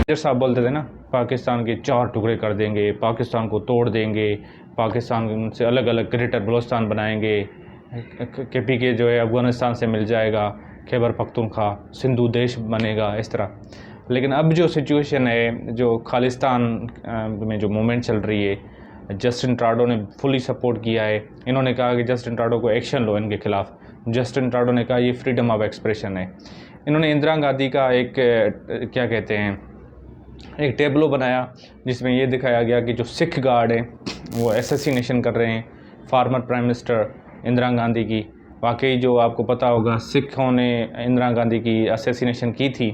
Major साहब बोलते थे ना, पाकिस्तान के 4 टुकड़े कर देंगे, पाकिस्तान को तोड़ देंगे, पाकिस्तान से अलग अलग ग्रेटर बलोचिस्तान बनाएंगे, KPK जो है अफ़गानिस्तान से मिल जाएगा, खैबर पख्तूनख्वा सिंधु देश बनेगा, इस तरह। लेकिन अब जो सिचुएशन है, जो खालिस्तान में जो मूवमेंट चल रही है, जस्टिन ट्राडो ने फुली सपोर्ट किया है। इन्होंने कहा कि जस्टिन ट्राडो को एक्शन लो इनके खिलाफ। जस्टिन ट्राडो ने कहा ये फ्रीडम ऑफ एक्सप्रेशन है। इन्होंने इंदिरा गांधी का एक क्या कहते हैं, एक टेबलो बनाया जिसमें ये दिखाया गया कि जो सिख गार्ड हैं वो असैसिनेशन कर रहे हैं farmer prime minister Indira Gandhi की। वाकई जो आपको पता होगा, सिखों ने इंदिरा गांधी की असैसिनेशन की थी,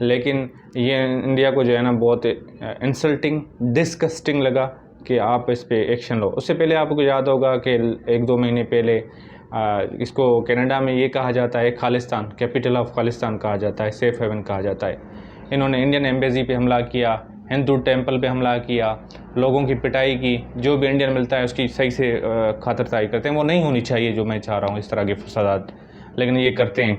लेकिन ये इंडिया को जो है ना बहुत इंसल्टिंग, डिस्गस्टिंग लगा कि आप इस पे एक्शन लो। उससे पहले आपको याद होगा कि 1-2 महीने पहले इसको कनाडा में ये कहा जाता है खालिस्तान, कैपिटल ऑफ खालिस्तान कहा जाता है, सेफ हेवन कहा जाता है। इन्होंने इंडियन एम्बेसी पे हमला किया, हिंदू टेंपल पे हमला किया, लोगों की पिटाई की। जो भी इंडियन मिलता है उसकी सही से खातिरदारी करते हैं। वो नहीं होनी चाहिए जो मैं चाह रहा हूँ, इस तरह के फसादात, लेकिन ये करते हैं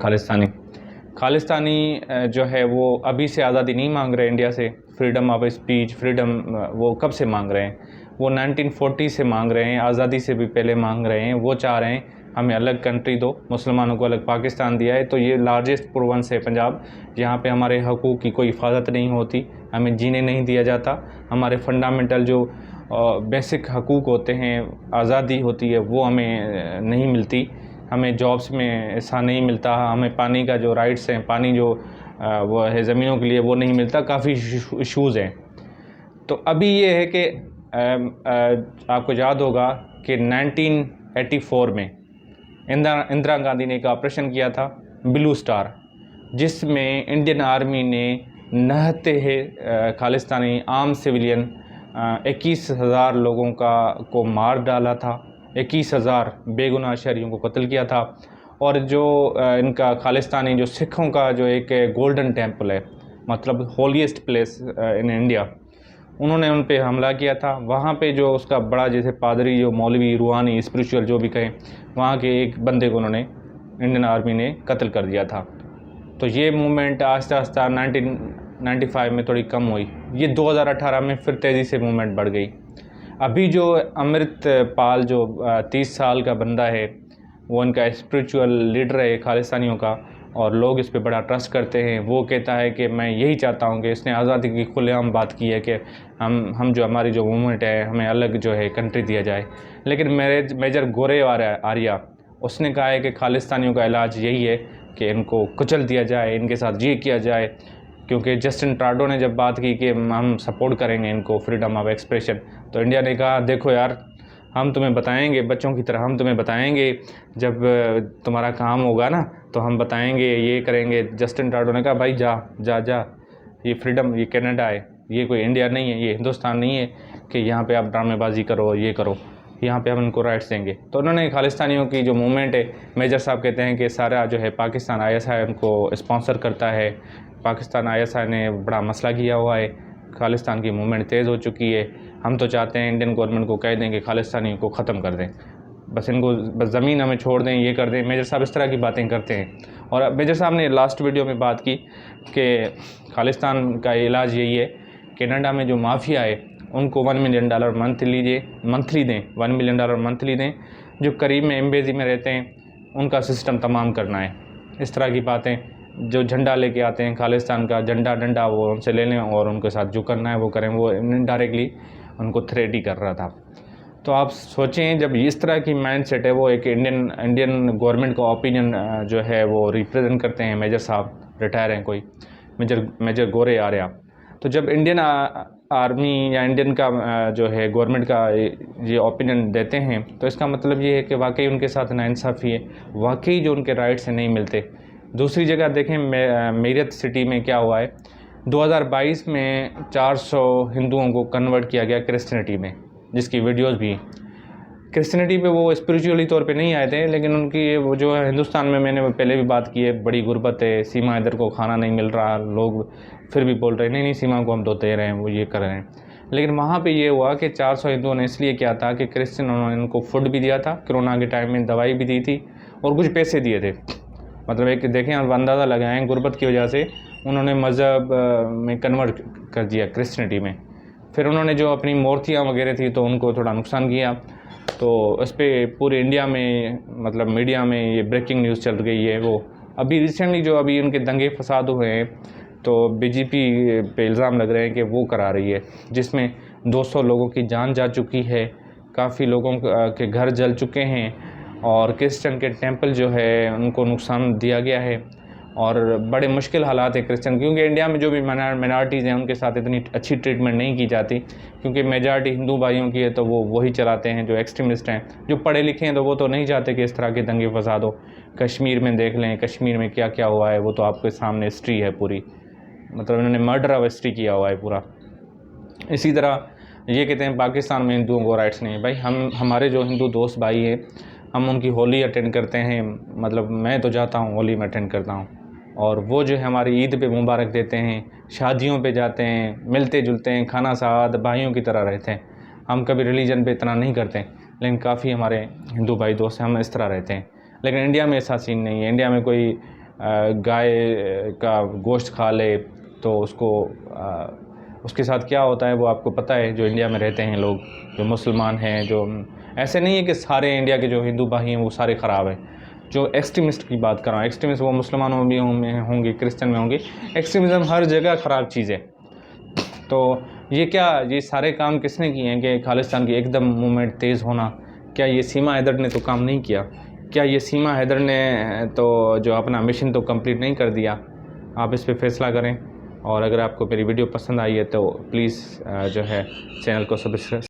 खालिस्तानी जो है वो अभी से आज़ादी नहीं मांग रहे इंडिया से। फ्रीडम ऑफ स्पीच, फ्रीडम वो कब से मांग रहे हैं? वो 1940 से मांग रहे हैं, आज़ादी से भी पहले मांग रहे हैं। वो चाह रहे हैं हमें अलग कंट्री दो, मुसलमानों को अलग पाकिस्तान दिया है। तो ये लार्जेस्ट प्रोविंस है पंजाब, जहाँ पे हमारे हकूक़ की कोई हिफाजत नहीं होती, हमें जीने नहीं दिया जाता, हमारे फंडामेंटल जो बेसिक हकूक़ होते हैं, आज़ादी होती है, वो हमें नहीं मिलती। हमें जॉब्स में ऐसा नहीं मिलता, हमें पानी का जो राइट्स हैं, पानी जो वो है ज़मीनों के लिए, वो नहीं मिलता। काफ़ी इशूज़ हैं। तो अभी ये है कि आपको याद होगा कि 1984 में इंदिरा गांधी ने एक ऑपरेशन किया था ब्लू स्टार, जिसमें इंडियन आर्मी ने नहते हैं खालिस्तानी आम सिविलियन 21,000 लोगों को मार डाला था, 21,000 बेगुनाह शहरियों को कत्ल किया था। और जो इनका खालिस्तानी जो सिखों का जो एक गोल्डन टेंपल है, मतलब होलीएस्ट प्लेस इन इंडिया, उन्होंने उन पे हमला किया था। वहाँ पे जो उसका बड़ा जैसे पादरी, जो मौलवी, रूहानी, स्पिरिचुअल जो भी कहें, वहाँ के एक बंदे को उन्होंने इंडियन आर्मी ने कत्ल कर दिया था। तो ये मूवमेंट आहिस्ता आहिस्ता 1995 में थोड़ी कम हुई। ये 2018 में फिर तेज़ी से मूवमेंट बढ़ गई। अभी जो अमृतपाल जो 30 साल का बंदा है, वो इनका स्पिरिचुअल लीडर है खालिस्तानियों का, और लोग इस पे बड़ा ट्रस्ट करते हैं। वो कहता है कि मैं यही चाहता हूँ कि इसने आज़ादी की खुलेआम बात की है कि हम जो हमारी जो मूवमेंट है, हमें अलग जो है कंट्री दिया जाए। लेकिन मेजर गोरे आर्या उसने कहा है कि खालिस्तानियों का इलाज यही है कि इनको कुचल दिया जाए, इनके साथ ये किया जाए। क्योंकि जस्टिन ट्राडो ने जब बात की कि हम सपोर्ट करेंगे इनको, फ्रीडम ऑफ एक्सप्रेशन, तो इंडिया ने कहा देखो यार, हम तुम्हें बताएंगे, बच्चों की तरह हम तुम्हें बताएंगे, जब तुम्हारा काम होगा ना तो हम बताएंगे, ये करेंगे। जस्टिन ट्राडो ने कहा भाई जा जा जा, ये फ्रीडम, ये कनाडा है, ये कोई इंडिया नहीं है, ये हिंदुस्तान नहीं है कि यहाँ पे आप ड्रामेबाजी करो, ये करो, यहाँ पे हम इनको राइट्स देंगे। तो उन्होंने खालिस्तानियों की जो मूवमेंट है, मेजर साहब कहते हैं कि सारा जो है पाकिस्तान ISI उनको स्पॉन्सर करता है। पाकिस्तान ISI ने बड़ा मसला किया हुआ है, खालिस्तान की मूवमेंट तेज़ हो चुकी है। हम तो चाहते हैं इंडियन गवर्नमेंट को कह दें कि खालिस्तानियों को ख़त्म कर दें, बस इनको बस ज़मीन हमें छोड़ दें, ये कर दें। मेजर साहब इस तरह की बातें करते हैं। और मेजर साहब ने लास्ट वीडियो में बात की कि खालिस्तान का इलाज यही है, कनाडा में जो माफिया है उनको $1 मिलियन मंथली दें, $1 मिलियन मंथली दें। जो करीब में एम्बेसी में रहते हैं उनका सिस्टम तमाम करना है। इस तरह की बातें, जो झंडा लेके आते हैं खालिस्तान का झंडा डंडा, वो उनसे ले लें और उनके साथ जो करना है वो करें। वो इनडायरेक्टली उनको थ्रेट ही कर रहा था। तो आप सोचें, जब इस तरह की माइंड सेट है, वो एक इंडियन गवर्नमेंट का ओपिनियन जो है वो रिप्रेजेंट करते हैं। मेजर साहब रिटायर हैं कोई, मेजर गोरे आर्या। तो जब इंडियन आर्मी या इंडियन का जो है गवर्नमेंट का ये ओपिनियन देते हैं, तो इसका मतलब ये है कि वाकई उनके साथ नाइंसाफ़ी है, वाकई जो उनके राइट्स हैं नहीं मिलते। दूसरी जगह देखें, मेरठ सिटी में क्या हुआ है, 2022 में 400 हिंदुओं को कन्वर्ट किया गया क्रिश्चियनिटी में, जिसकी वीडियोस भी। क्रिश्चियनिटी पे वो स्पिरिचुअली तौर पे नहीं आए थे, लेकिन उनकी वो जो है, हिंदुस्तान में मैंने पहले भी बात की है, बड़ी गुर्बत है, सीमा इधर को खाना नहीं मिल रहा, लोग फिर भी बोल रहे हैं नहीं सीमा को हम तो दे रहे हैं, वो ये कर रहे हैं। लेकिन वहाँ पे ये हुआ कि 400 हिंदुओं ने इसलिए किया था कि क्रिश्चियन, उन्होंने इनको फूड भी दिया था, कोरोना के टाइम में दवाई भी दी थी और कुछ पैसे दिए थे। मतलब एक देखें, आप अंदाज़ा लगाएं, गुर्बत की वजह से उन्होंने मज़हब में कन्वर्ट कर दिया क्रिश्चियनिटी में। फिर उन्होंने जो अपनी मूर्तियाँ वगैरह थी तो उनको थोड़ा नुकसान किया। तो इस पर पूरे इंडिया में मतलब मीडिया में ये ब्रेकिंग न्यूज़ चल गई है। वो अभी रिसेंटली जो अभी उनके दंगे फसाद हुए हैं तो बीजेपी पे इल्ज़ाम लग रहे हैं कि वो करा रही है, जिसमें 200 लोगों की जान जा चुकी है, काफ़ी लोगों के घर जल चुके हैं और क्रिश्चियन के टेंपल जो है उनको नुकसान दिया गया है और बड़े मुश्किल हालात है क्रिश्चियन, क्योंकि इंडिया में जो भी मिनॉरिटीज़ हैं उनके साथ इतनी अच्छी ट्रीटमेंट नहीं की जाती, क्योंकि मेजॉरिटी हिंदू भाइयों की है तो वो वही चलाते हैं जो एक्सट्रीमिस्ट हैं। जो पढ़े लिखे हैं तो वो तो नहीं चाहते कि इस तरह के दंगे फसाद हो। कश्मीर में देख लें, कश्मीर में क्या क्या हुआ है वो तो आपके सामने हिस्ट्री है पूरी, मतलब इन्होंने मर्डर ऑफ हिस्ट्री किया हुआ है पूरा। इसी तरह ये कहते हैं पाकिस्तान में हिंदुओं को राइट्स नहीं है। भाई हमारे जो हिंदू दोस्त भाई हैं हम उनकी होली अटेंड करते हैं, मतलब मैं तो जाता हूँ होली में अटेंड करता हूँ, और वो जो है हमारी ईद पे मुबारक देते हैं, शादियों पे जाते हैं, मिलते जुलते हैं, खाना साथ भाइयों की तरह रहते हैं। हम कभी रिलीजन पे इतना नहीं करते, लेकिन काफ़ी हमारे हिंदू भाई दोस्त हैं हम इस तरह रहते हैं। लेकिन इंडिया में ऐसा सीन नहीं है। इंडिया में कोई गाय का गोश्त खा ले तो उसके साथ क्या होता है वो आपको पता है, जो इंडिया में रहते हैं लोग, जो मुसलमान हैं, जो ऐसे नहीं है कि सारे इंडिया के जो हिंदू भाई हैं वो सारे ख़राब हैं। जो एक्सट्रीमिस्ट की बात कर रहा हूँ, एक्सट्रीमिस्ट वो मुसलमानों में होंगे, क्रिश्चियन में होंगे। एक्सट्रीमिज़म हर जगह ख़राब चीज़ है। तो ये सारे काम किसने किए हैं कि खालिस्तान की एकदम मूवमेंट तेज़ होना? क्या ये सीमा हैदर ने तो काम नहीं किया? क्या ये सीमा हैदर ने तो जो अपना मिशन तो कंप्लीट नहीं कर दिया? आप इस पे फैसला करें। और अगर आपको मेरी वीडियो पसंद आई है तो प्लीज़ जो है चैनल को सब्सक्राइब